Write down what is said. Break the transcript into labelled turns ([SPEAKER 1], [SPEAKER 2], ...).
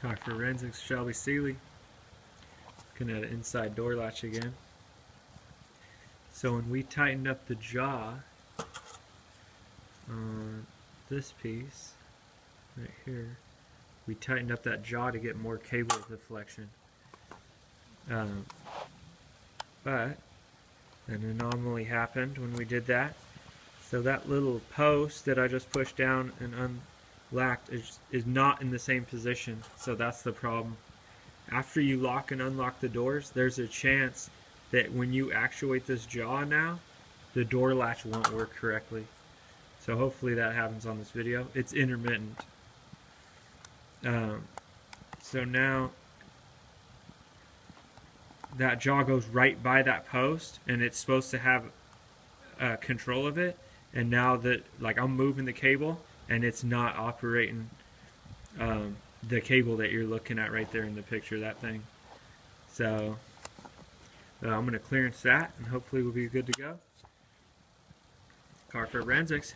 [SPEAKER 1] Car Forensics, Shelby Seeley. Looking at an inside door latch again. So when we tightened up the jaw on this piece right here, we tightened up that jaw to get more cable deflection. But an anomaly happened when we did that. So that little post that I just pushed down and unlocked is not in the same position. So that's the problem. After you lock and unlock the doors, there's a chance that when you actuate this jaw now, the door latch won't work correctly. So hopefully that happens on this video. It's intermittent. So now that jaw goes right by that post, and it's supposed to have control of it. And now that, like, I'm moving the cable, and it's not operating the cable that you're looking at right there in the picture, that thing. So I'm going to clearance that, and hopefully we'll be good to go. Car Forensics.